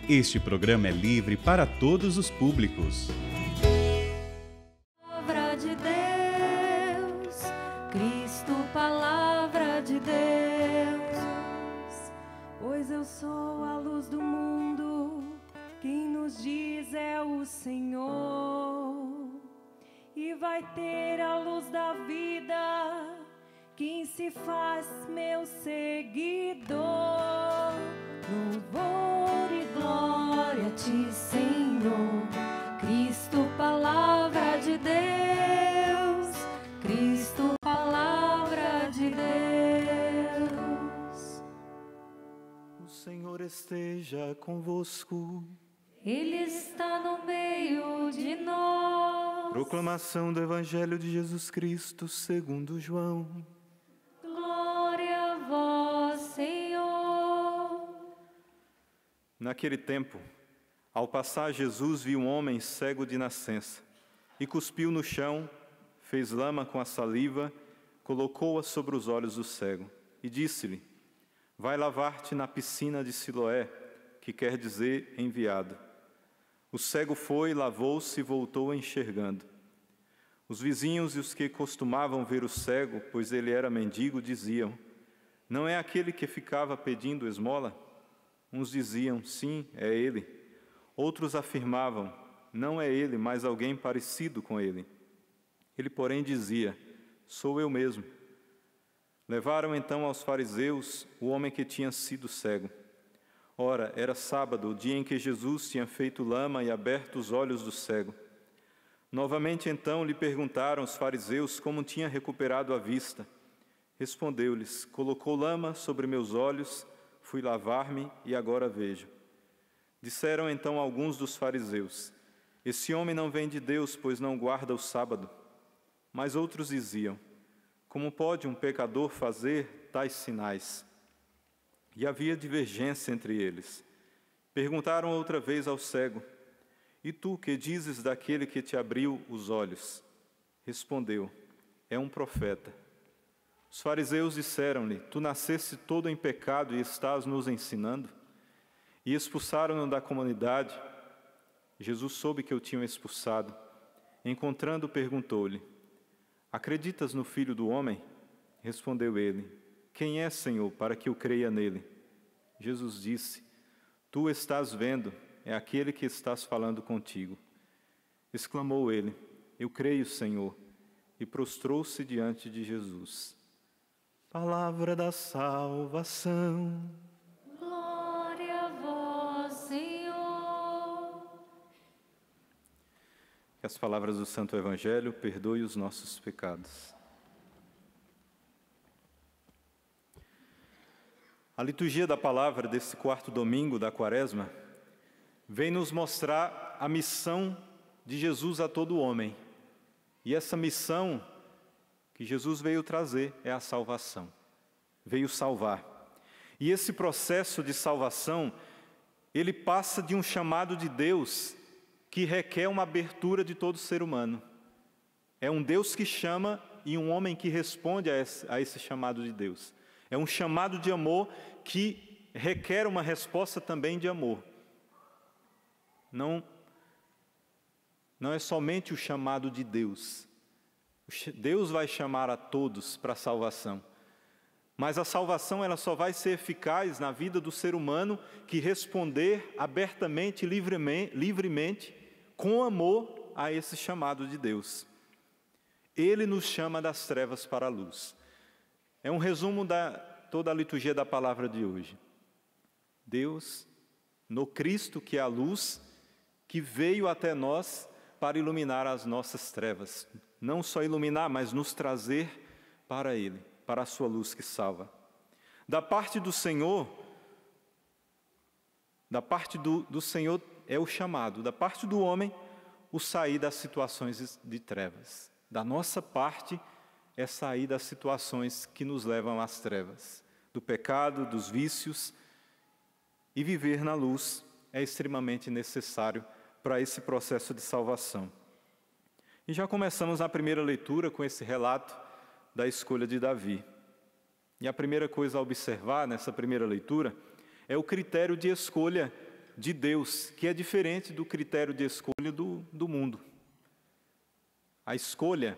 Este programa é livre para todos os públicos. Palavra de Deus, Cristo, palavra de Deus. Pois eu sou a luz do mundo, quem nos diz é o Senhor. E vai ter a luz da vida, quem se faz meu seguidor. Louvor e glória a ti, Senhor. Cristo, palavra de Deus. Cristo, palavra de Deus. O Senhor esteja convosco. Ele está no meio de nós. Proclamação do Evangelho de Jesus Cristo segundo João. Glória a vós, Senhor. Naquele tempo, ao passar, Jesus viu um homem cego de nascença e cuspiu no chão, fez lama com a saliva, colocou-a sobre os olhos do cego e disse-lhe: vai lavar-te na piscina de Siloé, que quer dizer enviado. O cego foi, lavou-se e voltou enxergando. Os vizinhos e os que costumavam ver o cego, pois ele era mendigo, diziam: não é aquele que ficava pedindo esmola? Uns diziam: sim, é ele. Outros afirmavam: não é ele, mas alguém parecido com ele. Ele, porém, dizia: sou eu mesmo. Levaram então aos fariseus o homem que tinha sido cego. Ora, era sábado, o dia em que Jesus tinha feito lama e aberto os olhos do cego. Novamente então lhe perguntaram os fariseus como tinha recuperado a vista. Respondeu-lhes: colocou lama sobre meus olhos, fui lavar-me e agora vejo. Disseram então alguns dos fariseus: esse homem não vem de Deus, pois não guarda o sábado. Mas outros diziam: como pode um pecador fazer tais sinais? E havia divergência entre eles. Perguntaram outra vez ao cego: e tu, que dizes daquele que te abriu os olhos? Respondeu: é um profeta. Os fariseus disseram-lhe: tu nasceste todo em pecado e estás nos ensinando? E expulsaram-no da comunidade. Jesus soube que o tinham expulsado. Encontrando, perguntou-lhe: acreditas no Filho do Homem? Respondeu ele: quem é, Senhor, para que eu creia nele? Jesus disse: tu estás vendo, é aquele que estás falando contigo. Exclamou ele: eu creio, Senhor, e prostrou-se diante de Jesus. Palavra da salvação. Glória a vós, Senhor. Que as palavras do Santo Evangelho perdoem os nossos pecados. A liturgia da palavra desse quarto domingo da Quaresma vem nos mostrar a missão de Jesus a todo homem. E essa missão que Jesus veio trazer é a salvação. Veio salvar. E esse processo de salvação, ele passa de um chamado de Deus que requer uma abertura de todo ser humano. É um Deus que chama e um homem que responde a esse chamado de Deus. É um chamado de amor que requer uma resposta também de amor. Não é somente o chamado de Deus. Deus vai chamar a todos para a salvação. Mas a salvação ela só vai ser eficaz na vida do ser humano que responder abertamente, livremente, com amor a esse chamado de Deus. Ele nos chama das trevas para a luz. É um resumo da toda a liturgia da palavra de hoje. Deus, no Cristo, que é a luz, que veio até nós para iluminar as nossas trevas. Não só iluminar, mas nos trazer para Ele, para a sua luz que salva. Da parte do Senhor, do Senhor é o chamado. Da parte do homem, o sair das situações de trevas. Da nossa parte, é sair das situações que nos levam às trevas. Do pecado, dos vícios. E viver na luz é extremamente necessário para esse processo de salvação. E já começamos a primeira leitura com esse relato da escolha de Davi. E a primeira coisa a observar nessa primeira leitura é o critério de escolha de Deus, que é diferente do critério de escolha do mundo. A escolha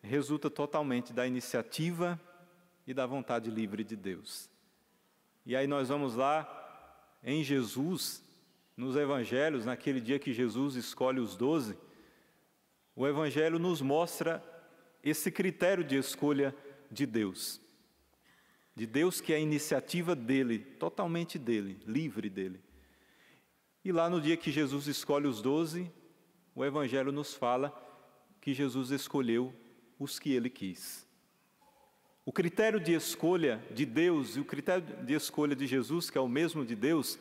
resulta totalmente da iniciativa e da vontade livre de Deus. E aí nós vamos lá em Jesus, nos evangelhos, naquele dia que Jesus escolhe os 12, o evangelho nos mostra esse critério de escolha de Deus. De Deus, que é a iniciativa dele, totalmente dele, livre dele. E lá no dia que Jesus escolhe os 12, o evangelho nos fala que Jesus escolheu os que ele quis. O critério de escolha de Deus e o critério de escolha de Jesus, que é o mesmo de Deus,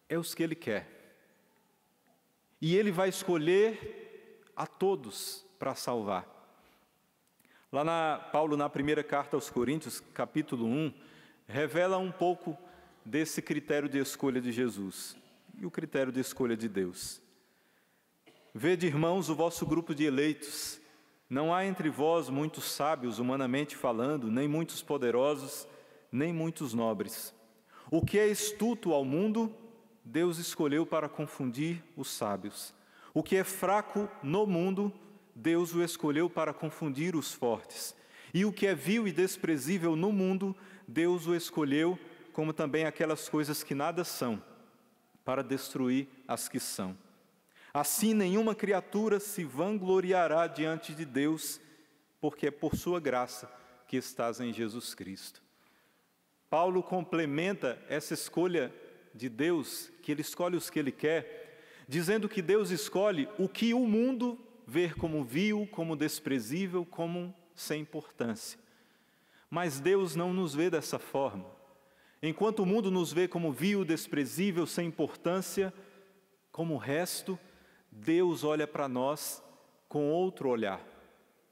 é os que ele quer. E ele vai escolher a todos para salvar. Paulo, na primeira carta aos Coríntios, capítulo 1, revela um pouco desse critério de escolha de Jesus e o critério de escolha de Deus. Vede, irmãos, o vosso grupo de eleitos. Não há entre vós muitos sábios, humanamente falando, nem muitos poderosos, nem muitos nobres. O que é astuto ao mundo, Deus escolheu para confundir os sábios. O que é fraco no mundo, Deus o escolheu para confundir os fortes. E o que é vil e desprezível no mundo, Deus o escolheu, como também aquelas coisas que nada são, para destruir as que são. Assim, nenhuma criatura se vangloriará diante de Deus, porque é por sua graça que estás em Jesus Cristo. Paulo complementa essa escolha de Deus, que ele escolhe os que ele quer, dizendo que Deus escolhe o que o mundo vê como vil, como desprezível, como sem importância. Mas Deus não nos vê dessa forma. Enquanto o mundo nos vê como vil, desprezível, sem importância, como o resto, Deus olha para nós com outro olhar.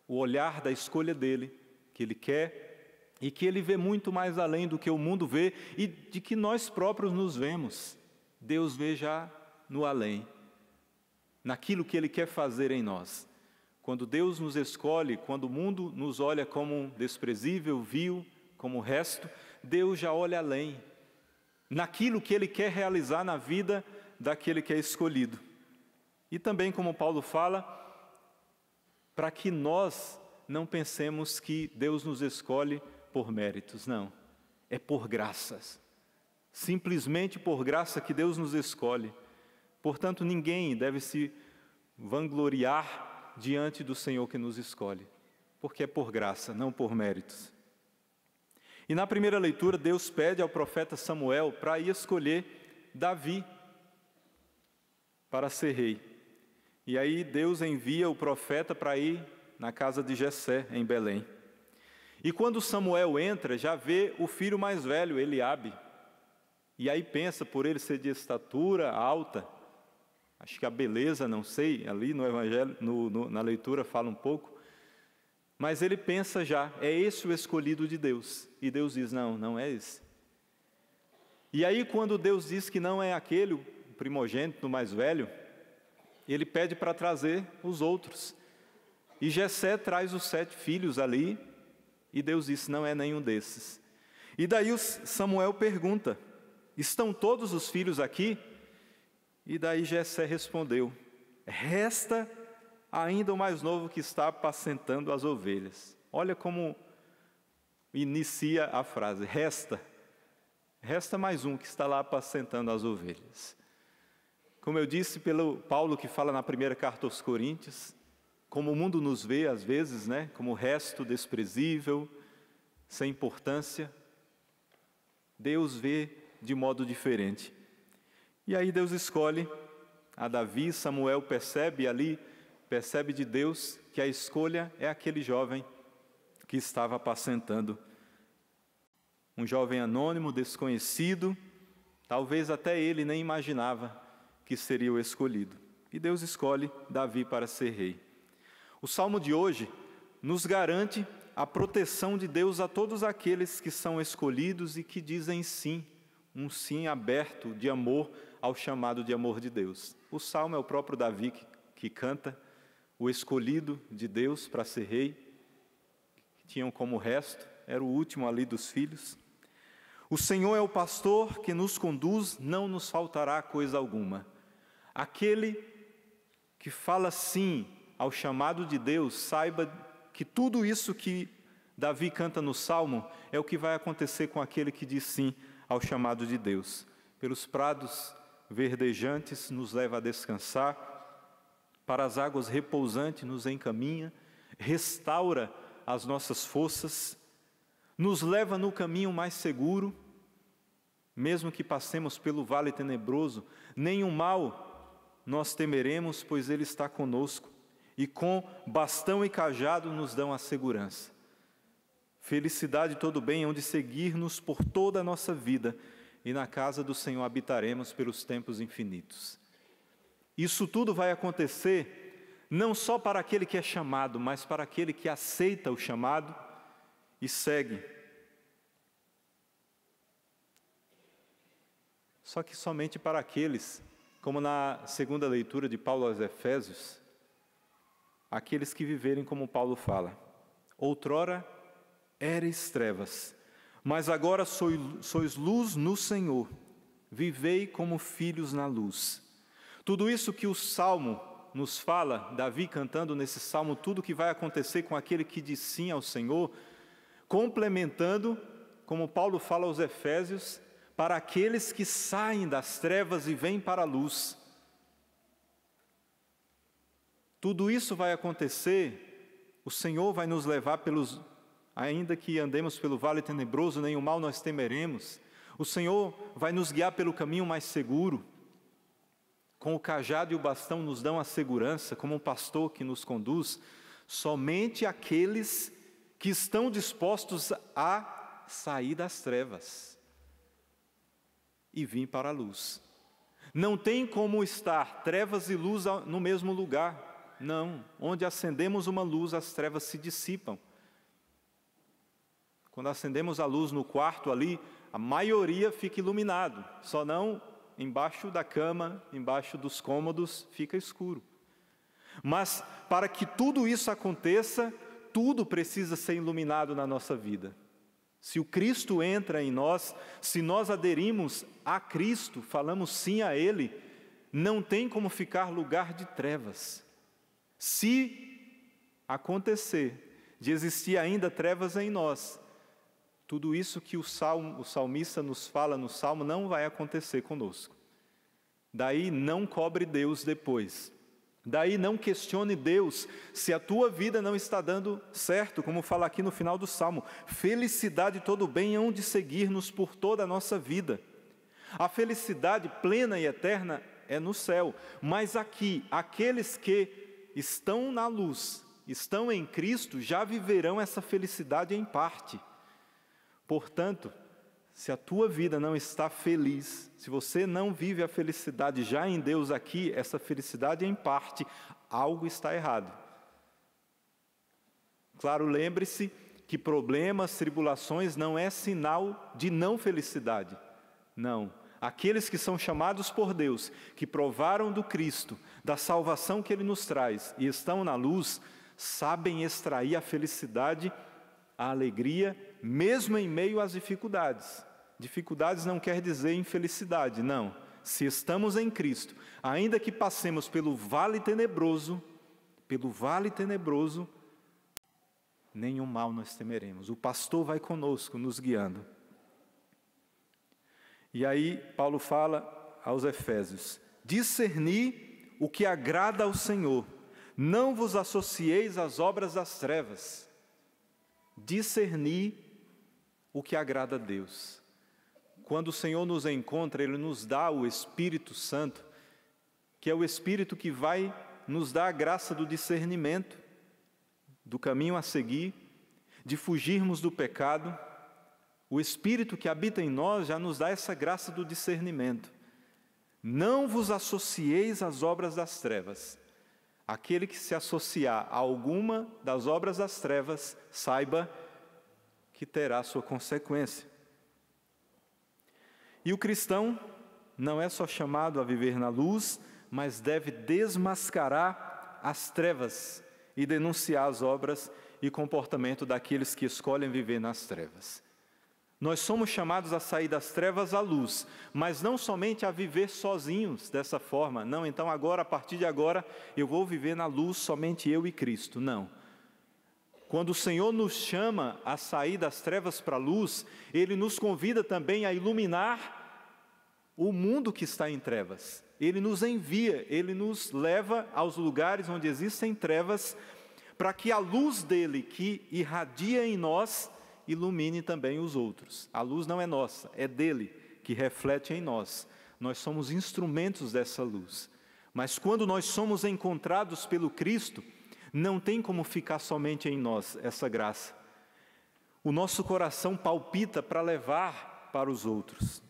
O olhar da escolha dele, que ele quer e que ele vê muito mais além do que o mundo vê e de que nós próprios nos vemos. Deus vê já no além, naquilo que ele quer fazer em nós. Quando Deus nos escolhe, quando o mundo nos olha como desprezível, vil, como o resto, Deus já olha além, naquilo que ele quer realizar na vida daquele que é escolhido. E também, como Paulo fala, para que nós não pensemos que Deus nos escolhe por méritos, não. É por graças. Simplesmente por graça que Deus nos escolhe. Portanto, ninguém deve se vangloriar diante do Senhor que nos escolhe, porque é por graça, não por méritos. E na primeira leitura, Deus pede ao profeta Samuel para ir escolher Davi para ser rei. E aí Deus envia o profeta para ir na casa de Jessé, em Belém. E quando Samuel entra, já vê o filho mais velho, Eliabe. E aí pensa, por ele ser de estatura alta, acho que a beleza, não sei, ali no Evangelho, na leitura fala um pouco, mas ele pensa já, é esse o escolhido de Deus. E Deus diz, não, não é esse. E aí quando Deus diz que não é aquele, o primogênito, o mais velho, ele pede para trazer os outros. E Jessé traz os 7 filhos ali, e Deus disse, não é nenhum desses. E daí Samuel pergunta, estão todos os filhos aqui? E daí Jessé respondeu, resta ainda o mais novo que está apacentando as ovelhas. Olha como inicia a frase, resta mais um que está lá apacentando as ovelhas. Como eu disse pelo Paulo que fala na primeira carta aos Coríntios, como o mundo nos vê às vezes, né, como resto desprezível, sem importância, Deus vê de modo diferente. E aí Deus escolhe a Davi, Samuel percebe de Deus que a escolha é aquele jovem que estava apacentando. Um jovem anônimo, desconhecido, talvez até ele nem imaginava que seria o escolhido. E Deus escolhe Davi para ser rei. O Salmo de hoje nos garante a proteção de Deus a todos aqueles que são escolhidos e que dizem sim, um sim aberto de amor ao chamado de amor de Deus. O Salmo é o próprio Davi que canta, o escolhido de Deus para ser rei, que tinham como resto era o último ali dos filhos. O Senhor é o pastor que nos conduz, não nos faltará coisa alguma. Aquele que fala sim ao chamado de Deus, saiba que tudo isso que Davi canta no Salmo é o que vai acontecer com aquele que diz sim ao chamado de Deus. Pelos prados verdejantes nos leva a descansar, para as águas repousantes nos encaminha, restaura as nossas forças, nos leva no caminho mais seguro, mesmo que passemos pelo vale tenebroso, nenhum mal nós temeremos, pois Ele está conosco, e com bastão e cajado nos dão a segurança. Felicidade e todo bem hão de seguir-nos por toda a nossa vida, e na casa do Senhor habitaremos pelos tempos infinitos. Isso tudo vai acontecer não só para aquele que é chamado, mas para aquele que aceita o chamado e segue. Só que somente para aqueles, como na segunda leitura de Paulo aos Efésios, aqueles que viverem como Paulo fala: outrora éreis trevas, mas agora sois luz no Senhor, vivei como filhos na luz. Tudo isso que o Salmo nos fala, Davi cantando nesse Salmo, tudo que vai acontecer com aquele que diz sim ao Senhor, complementando, como Paulo fala aos Efésios, para aqueles que saem das trevas e vêm para a luz. Tudo isso vai acontecer, o Senhor vai nos levar ainda que andemos pelo vale tenebroso, nenhum mal nós temeremos. O Senhor vai nos guiar pelo caminho mais seguro. Com o cajado e o bastão nos dão a segurança, como um pastor que nos conduz. Somente aqueles que estão dispostos a sair das trevas e vir para a luz. Não tem como estar trevas e luz no mesmo lugar. Não. Onde acendemos uma luz, as trevas se dissipam. Quando acendemos a luz no quarto ali, a maioria fica iluminado, só não embaixo da cama, embaixo dos cômodos, fica escuro. Mas para que tudo isso aconteça, tudo precisa ser iluminado na nossa vida. Se o Cristo entra em nós, se nós aderimos a Cristo, falamos sim a Ele, não tem como ficar lugar de trevas. Se acontecer de existir ainda trevas em nós, tudo isso que o salmista nos fala no Salmo não vai acontecer conosco. Daí não cobre Deus depois. Daí não questione Deus se a tua vida não está dando certo, como fala aqui no final do Salmo. Felicidade e todo bem hão de seguir-nos por toda a nossa vida. A felicidade plena e eterna é no céu, mas aqui, aqueles que estão na luz, estão em Cristo, já viverão essa felicidade em parte. Portanto, se a tua vida não está feliz, se você não vive a felicidade já em Deus aqui, essa felicidade em parte, algo está errado. Claro, lembre-se que problemas, tribulações não é sinal de não felicidade. Não. Aqueles que são chamados por Deus, que provaram do Cristo, da salvação que Ele nos traz e estão na luz, sabem extrair a felicidade, a alegria, mesmo em meio às dificuldades. Dificuldades não quer dizer infelicidade, não. Se estamos em Cristo, ainda que passemos pelo vale tenebroso, nenhum mal nós temeremos. O pastor vai conosco, nos guiando. E aí Paulo fala aos Efésios: discerni o que agrada ao Senhor, não vos associeis às obras das trevas. Discernir o que agrada a Deus. Quando o Senhor nos encontra, Ele nos dá o Espírito Santo, que é o Espírito que vai nos dar a graça do discernimento, do caminho a seguir, de fugirmos do pecado. O Espírito que habita em nós já nos dá essa graça do discernimento. Não vos associeis às obras das trevas. Aquele que se associar a alguma das obras das trevas, saiba que terá sua consequência. E o cristão não é só chamado a viver na luz, mas deve desmascarar as trevas e denunciar as obras e comportamento daqueles que escolhem viver nas trevas. Nós somos chamados a sair das trevas à luz, mas não somente a viver sozinhos dessa forma. Não, então agora, a partir de agora, eu vou viver na luz, somente eu e Cristo. Não. Quando o Senhor nos chama a sair das trevas para a luz, Ele nos convida também a iluminar o mundo que está em trevas. Ele nos envia, Ele nos leva aos lugares onde existem trevas, para que a luz dEle, que irradia em nós, ilumine também os outros. A luz não é nossa, é dEle, que reflete em nós. Nós somos instrumentos dessa luz. Mas quando nós somos encontrados pelo Cristo, não tem como ficar somente em nós essa graça. O nosso coração palpita para levar para os outros.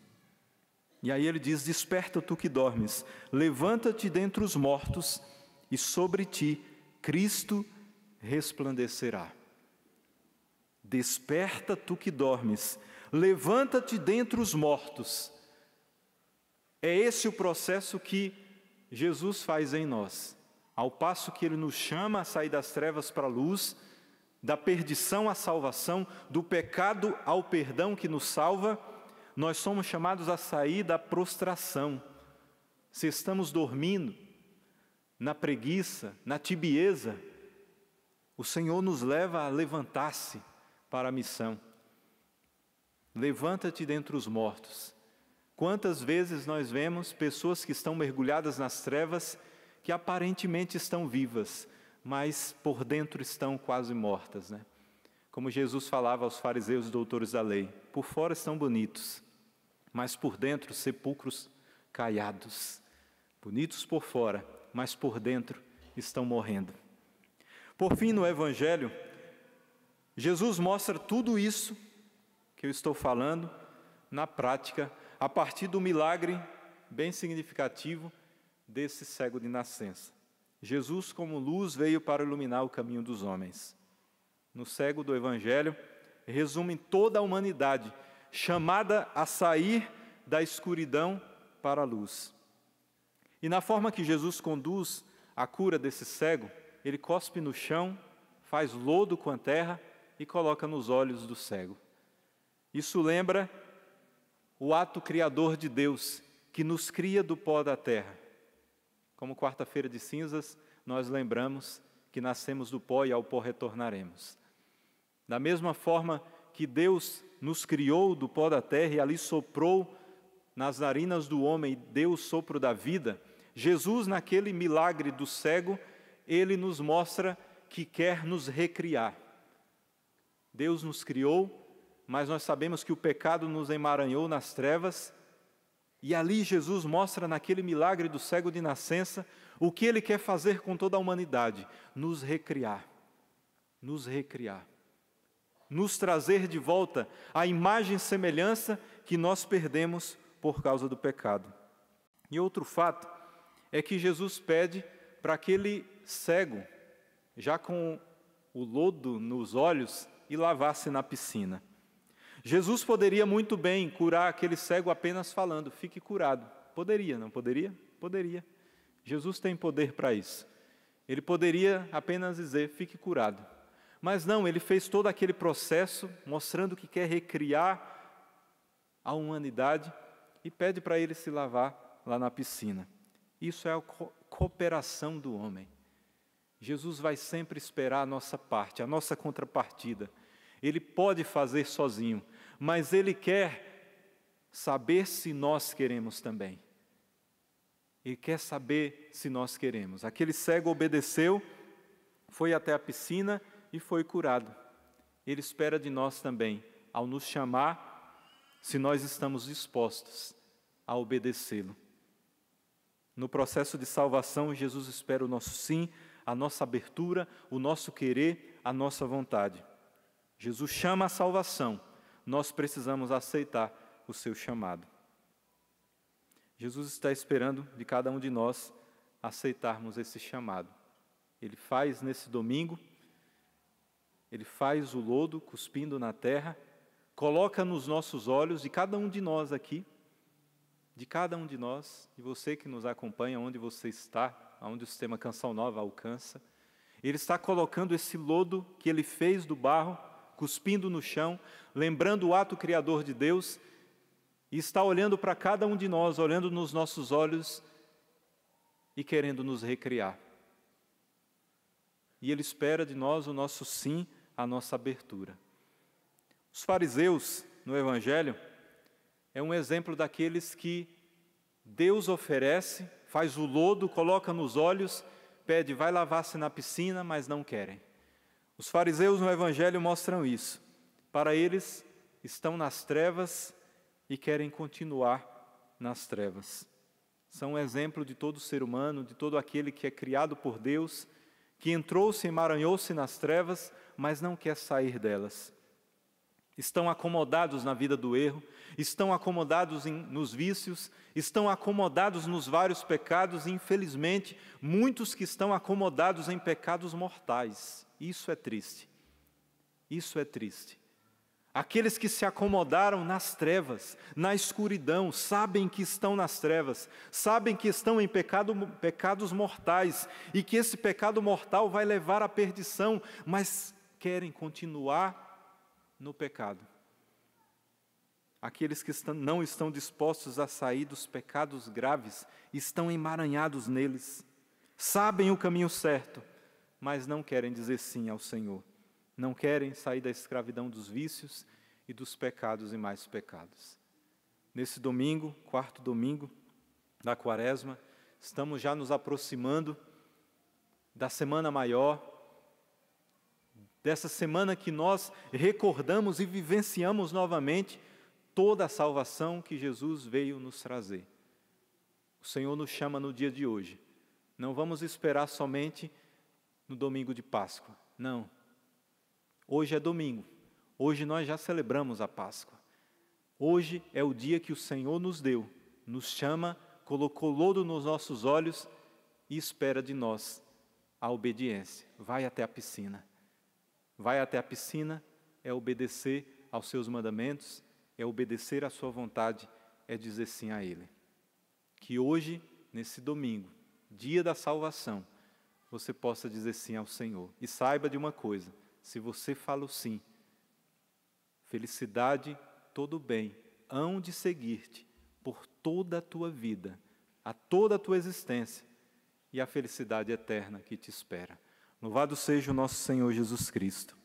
E aí ele diz: desperta tu que dormes, levanta-te dentre os mortos, e sobre ti Cristo resplandecerá. Desperta tu que dormes, levanta-te dentre os mortos. É esse o processo que Jesus faz em nós. Ao passo que Ele nos chama a sair das trevas para a luz, da perdição à salvação, do pecado ao perdão que nos salva, nós somos chamados a sair da prostração. Se estamos dormindo, na preguiça, na tibieza, o Senhor nos leva a levantar-se para a missão. Levanta-te dentre os mortos. Quantas vezes nós vemos pessoas que estão mergulhadas nas trevas, que aparentemente estão vivas, mas por dentro estão quase mortas, né? Como Jesus falava aos fariseus e doutores da lei: por fora estão bonitos, mas por dentro sepulcros caiados. Bonitos por fora, mas por dentro estão morrendo. Por fim, no Evangelho, Jesus mostra tudo isso que eu estou falando na prática, a partir do milagre bem significativo desse cego de nascença. Jesus, como luz, veio para iluminar o caminho dos homens. No cego do Evangelho, resume toda a humanidade, chamada a sair da escuridão para a luz. E na forma que Jesus conduz a cura desse cego, Ele cospe no chão, faz lodo com a terra e coloca nos olhos do cego. Isso lembra o ato criador de Deus, que nos cria do pó da terra. Como quarta-feira de cinzas, nós lembramos que nascemos do pó e ao pó retornaremos. Da mesma forma que Deus nos criou do pó da terra e ali soprou nas narinas do homem, deu o sopro da vida, Jesus, naquele milagre do cego, Ele nos mostra que quer nos recriar. Deus nos criou, mas nós sabemos que o pecado nos emaranhou nas trevas, e ali Jesus mostra naquele milagre do cego de nascença o que Ele quer fazer com toda a humanidade: nos recriar, nos trazer de volta a imagem e semelhança que nós perdemos por causa do pecado. E outro fato é que Jesus pede para aquele cego, já com o lodo nos olhos, e lavasse na piscina. Jesus poderia muito bem curar aquele cego apenas falando: fique curado. Poderia, não poderia? Poderia. Jesus tem poder para isso. Ele poderia apenas dizer: fique curado. Mas não, Ele fez todo aquele processo, mostrando que quer recriar a humanidade, e pede para ele se lavar lá na piscina. Isso é a cooperação do homem. Jesus vai sempre esperar a nossa parte, a nossa contrapartida. Ele pode fazer sozinho, mas Ele quer saber se nós queremos também. Ele quer saber se nós queremos. Aquele cego obedeceu, foi até a piscina e foi curado. Ele espera de nós também, ao nos chamar, se nós estamos dispostos a obedecê-lo. No processo de salvação, Jesus espera o nosso sim, a nossa abertura, o nosso querer, a nossa vontade. Jesus chama a salvação, nós precisamos aceitar o seu chamado. Jesus está esperando de cada um de nós aceitarmos esse chamado. Ele faz nesse domingo, Ele faz o lodo cuspindo na terra, coloca nos nossos olhos, de cada um de nós aqui, de cada um de nós, e você que nos acompanha, onde você está, onde o sistema Canção Nova alcança, Ele está colocando esse lodo que ele fez do barro, cuspindo no chão, lembrando o ato criador de Deus, e está olhando para cada um de nós, olhando nos nossos olhos e querendo nos recriar. E Ele espera de nós o nosso sim, a nossa abertura. Os fariseus, no Evangelho, é um exemplo daqueles que Deus oferece, faz o lodo, coloca nos olhos, pede, vai lavar-se na piscina, mas não querem. Os fariseus no Evangelho mostram isso. Para eles, estão nas trevas e querem continuar nas trevas. São um exemplo de todo ser humano, de todo aquele que é criado por Deus, que entrou-se, emaranhou-se nas trevas, mas não quer sair delas. Estão acomodados na vida do erro, estão acomodados nos vícios, estão acomodados nos vários pecados e, infelizmente, muitos que estão acomodados em pecados mortais. Isso é triste. Isso é triste. Aqueles que se acomodaram nas trevas, na escuridão, sabem que estão nas trevas, sabem que estão em pecados mortais e que esse pecado mortal vai levar à perdição, mas querem continuar no pecado. Aqueles que não estão dispostos a sair dos pecados graves, estão emaranhados neles, sabem o caminho certo, mas não querem dizer sim ao Senhor. Não querem sair da escravidão dos vícios e dos pecados e mais pecados. Nesse domingo, quarto domingo da Quaresma, estamos já nos aproximando da Semana Maior, dessa semana que nós recordamos e vivenciamos novamente toda a salvação que Jesus veio nos trazer. O Senhor nos chama no dia de hoje. Não vamos esperar somente no domingo de Páscoa. Não. Hoje é domingo. Hoje nós já celebramos a Páscoa. Hoje é o dia que o Senhor nos deu. Nos chama, colocou lodo nos nossos olhos e espera de nós a obediência. Vai até a piscina. Vai até a piscina é obedecer aos seus mandamentos, é obedecer à sua vontade, é dizer sim a Ele. Que hoje, nesse domingo, dia da salvação, você possa dizer sim ao Senhor. E saiba de uma coisa, se você fala o sim, felicidade, todo bem, hão de seguir-te por toda a tua vida, a toda a tua existência, e a felicidade eterna que te espera. Louvado seja o nosso Senhor Jesus Cristo.